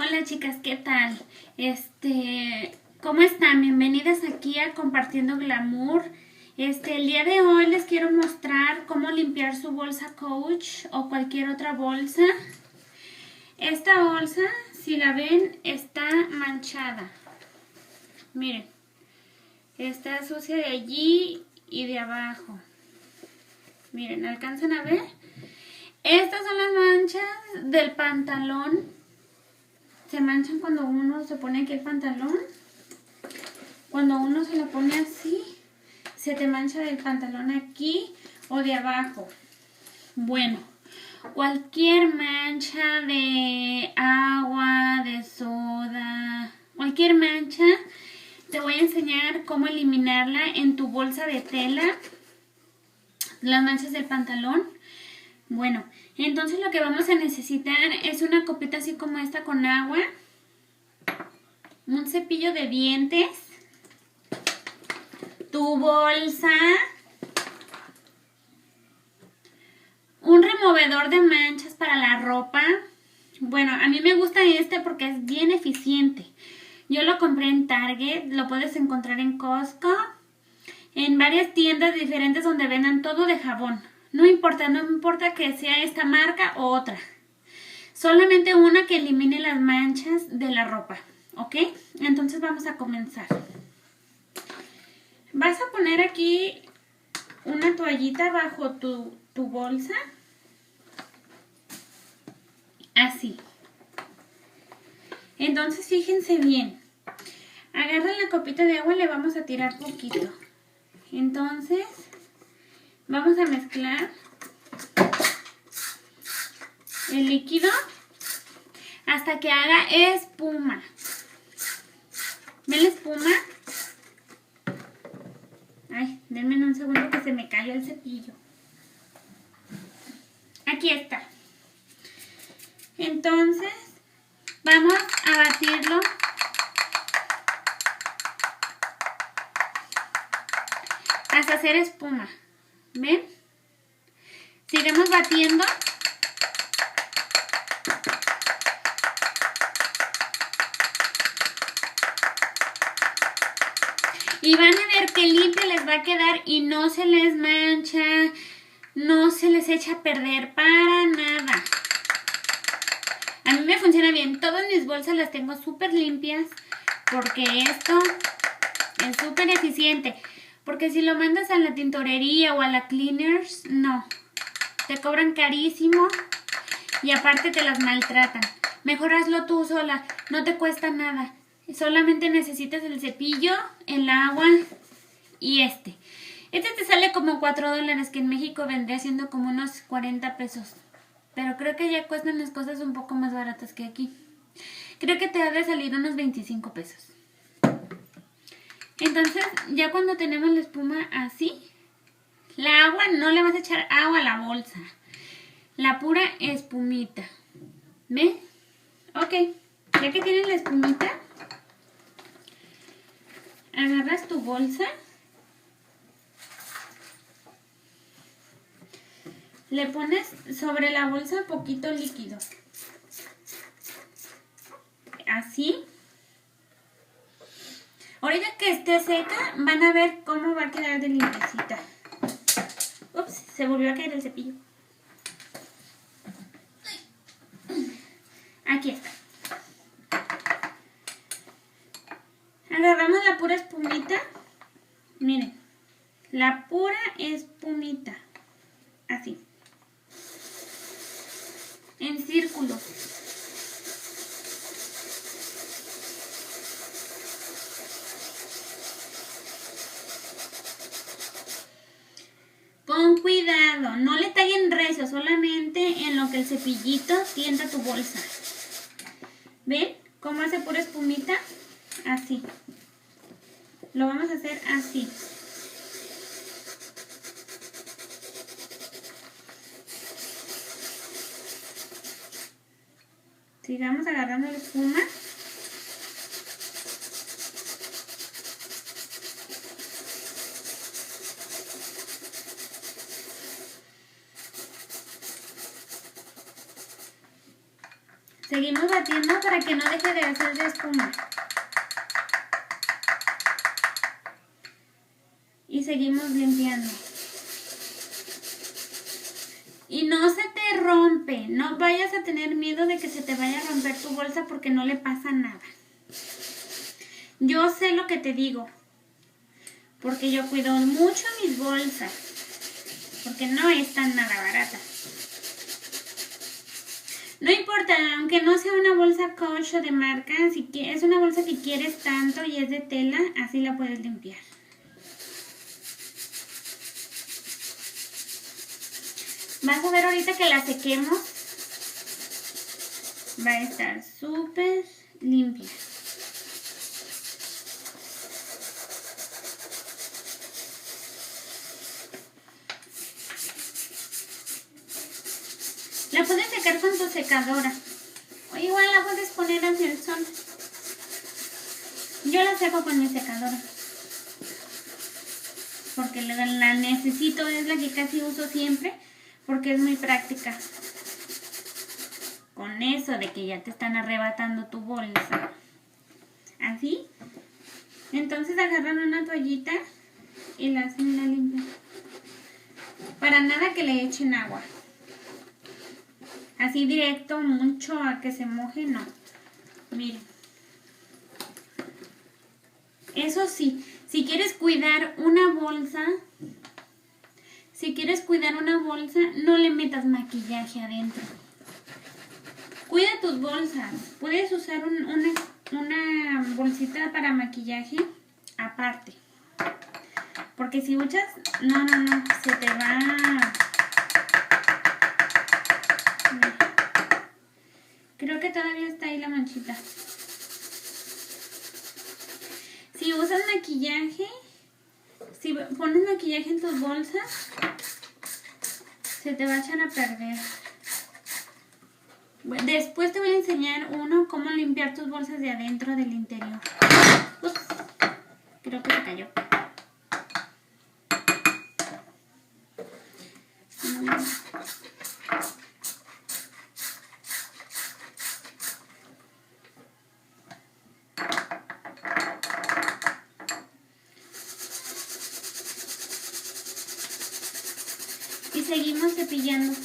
Hola chicas, ¿qué tal? ¿Cómo están? Bienvenidas aquí a Compartiendo Glamour. El día de hoy les quiero mostrar cómo limpiar su bolsa Coach o cualquier otra bolsa. Esta bolsa, si la ven, está manchada. Miren, está sucia de allí y de abajo. Miren, ¿alcanzan a ver? Estas son las manchas del pantalón. Se manchan cuando uno se pone aquí el pantalón. Cuando uno se lo pone así, se te mancha el pantalón aquí o de abajo. Bueno, cualquier mancha de agua, de soda, cualquier mancha, te voy a enseñar cómo eliminarla en tu bolsa de tela. Las manchas del pantalón. Bueno, entonces lo que vamos a necesitar es una copita así como esta con agua, un cepillo de dientes, tu bolsa, un removedor de manchas para la ropa. Bueno, a mí me gusta este porque es bien eficiente. Yo lo compré en Target, lo puedes encontrar en Costco, en varias tiendas diferentes donde vendan todo de jabón. No importa que sea esta marca o otra. Solamente una que elimine las manchas de la ropa, ¿ok? Entonces vamos a comenzar. Vas a poner aquí una toallita bajo tu bolsa. Así. Entonces fíjense bien. Agarran la copita de agua y le vamos a tirar poquito. Entonces vamos a mezclar el líquido hasta que haga espuma. ¿Ven la espuma? Ay, denme un segundo que se me cayó el cepillo. Aquí está. Entonces vamos a batirlo hasta hacer espuma. ¿Ven? Sigamos batiendo. Y van a ver qué limpia les va a quedar y no se les mancha, no se les echa a perder para nada. A mí me funciona bien. Todas mis bolsas las tengo súper limpias porque esto es súper eficiente. Porque si lo mandas a la tintorería o a la Cleaners, no. Te cobran carísimo y aparte te las maltratan. Mejor hazlo tú sola, no te cuesta nada. Solamente necesitas el cepillo, el agua y este. Este te sale como $4, que en México vendría siendo como unos 40 pesos. Pero creo que ya cuestan las cosas un poco más baratas que aquí. Creo que te ha de salir unos 25 pesos. Entonces, ya cuando tenemos la espuma así, la agua no le vas a echar agua a la bolsa. La pura espumita. ¿Ven? Ok, ya que tienes la espumita, agarras tu bolsa, le pones sobre la bolsa poquito líquido, así. Ahorita que esté seca, van a ver cómo va a quedar de limpiecita. Ups, se volvió a caer el cepillo. Aquí está. Agarramos la pura espumita. Miren, la pura espumita. Así. En círculos. Con cuidado, no le tallen recio, solamente en lo que el cepillito tienta tu bolsa. ¿Ven cómo hace pura espumita? Así. Lo vamos a hacer así. Sigamos agarrando la espuma. Seguimos batiendo para que no deje de hacer espuma. Y seguimos limpiando. Y no se te rompe, no vayas a tener miedo de que se te vaya a romper tu bolsa porque no le pasa nada. Yo sé lo que te digo, porque yo cuido mucho mis bolsas, porque no están nada baratas. No importa, aunque no sea una bolsa Coach o de marca, si es una bolsa que quieres tanto y es de tela, así la puedes limpiar. Vas a ver ahorita que la sequemos, va a estar súper limpia. La puedes secar con tu secadora. O igual la puedes poner hacia el sol. Yo la seco con mi secadora. Porque la necesito, es la que casi uso siempre. Porque es muy práctica. Con eso de que ya te están arrebatando tu bolsa. Así. Entonces agarran una toallita y la hacen la limpia. Para nada que le echen agua. Así directo, mucho a que se moje, no. Miren. Eso sí, si quieres cuidar una bolsa, no le metas maquillaje adentro. Cuida tus bolsas. Puedes usar una bolsita para maquillaje aparte. Porque si usas, no, se te va. Creo que todavía está ahí la manchita. Si usas maquillaje, si pones maquillaje en tus bolsas, se te va a echar a perder. Después te voy a enseñar cómo limpiar tus bolsas de adentro del interior. Ups, creo que se cayó. Y seguimos cepillando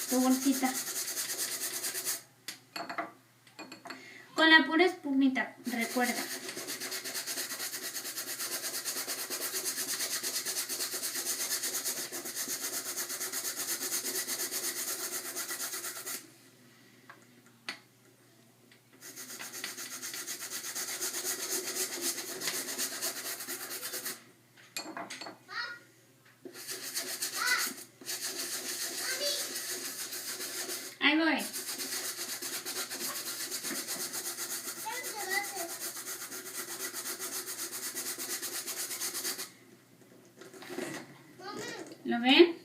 tu bolsita. Con la pura espumita, recuerda. Ahí voy. ¿Lo ven?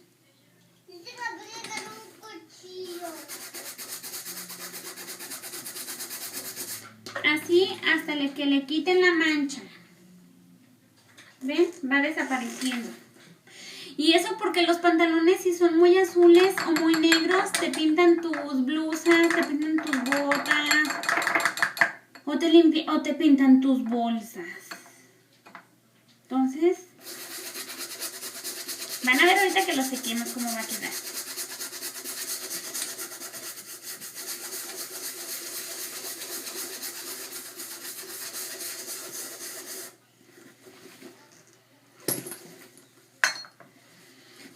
Así hasta que le quiten la mancha. ¿Ven? Va desapareciendo. Y eso porque los pantalones, si son muy azules o muy negros, te pintan tus blusas, te pintan tus botas o te pintan tus bolsas. Entonces, van a ver ahorita que lo sequemos cómo va a quedar.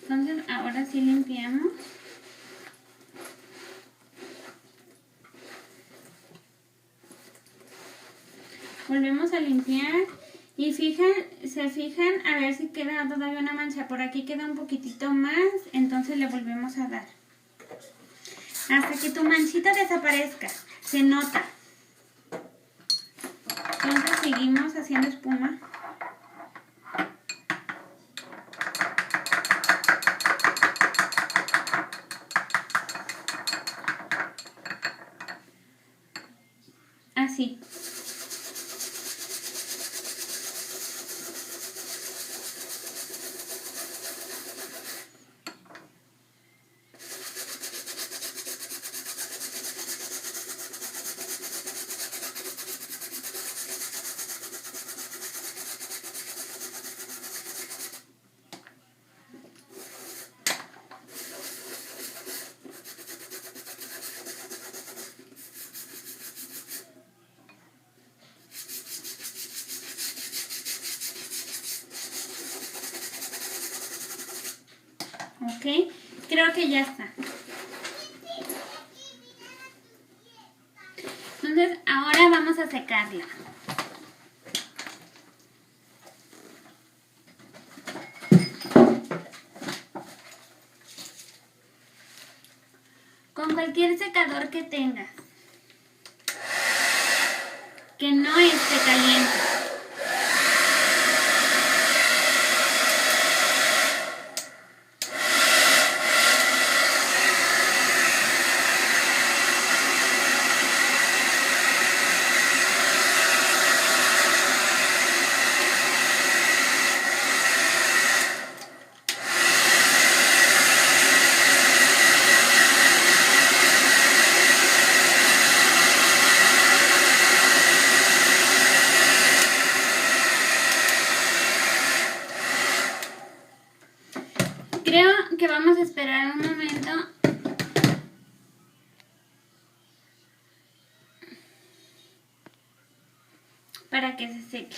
Entonces, ahora sí limpiamos. Volvemos a limpiar y se fijan a ver si queda todavía una mancha. Por aquí queda un poquitito más, entonces le volvemos a dar. Hasta que tu manchita desaparezca, se nota. Entonces seguimos haciendo espuma. Así. ¿ok? Creo que ya está. Entonces, ahora vamos a secarla. Con cualquier secador que tengas, que no esté caliente. Creo que vamos a esperar un momento para que se seque.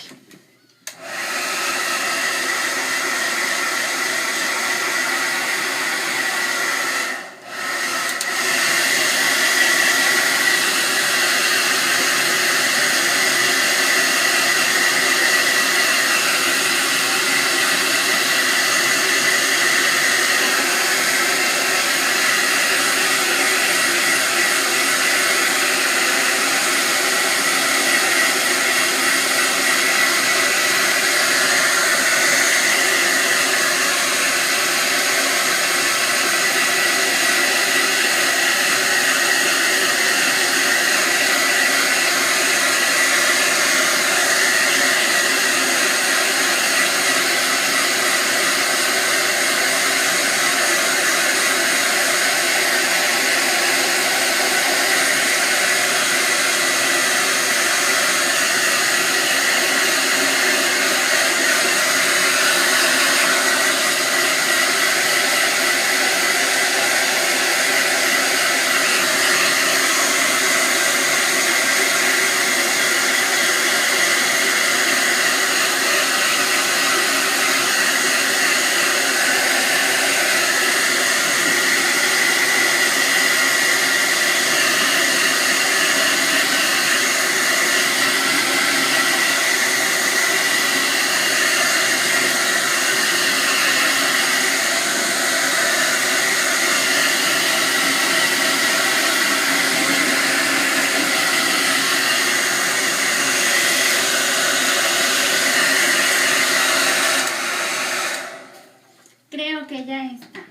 Creo que ya está.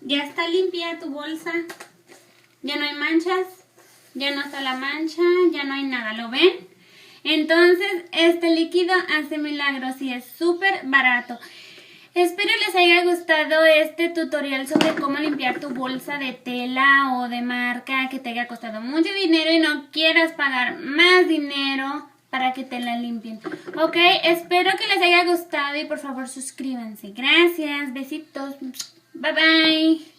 Ya está limpia tu bolsa. Ya no hay manchas. Ya no está la mancha. Ya no hay nada. ¿Lo ven? Entonces, este líquido hace milagros y es súper barato. Espero les haya gustado este tutorial sobre cómo limpiar tu bolsa de tela o de marca que te haya costado mucho dinero y no quieras pagar más dinero para que te la limpien. Ok, espero que les haya gustado y por favor suscríbanse. Gracias, besitos. Bye bye.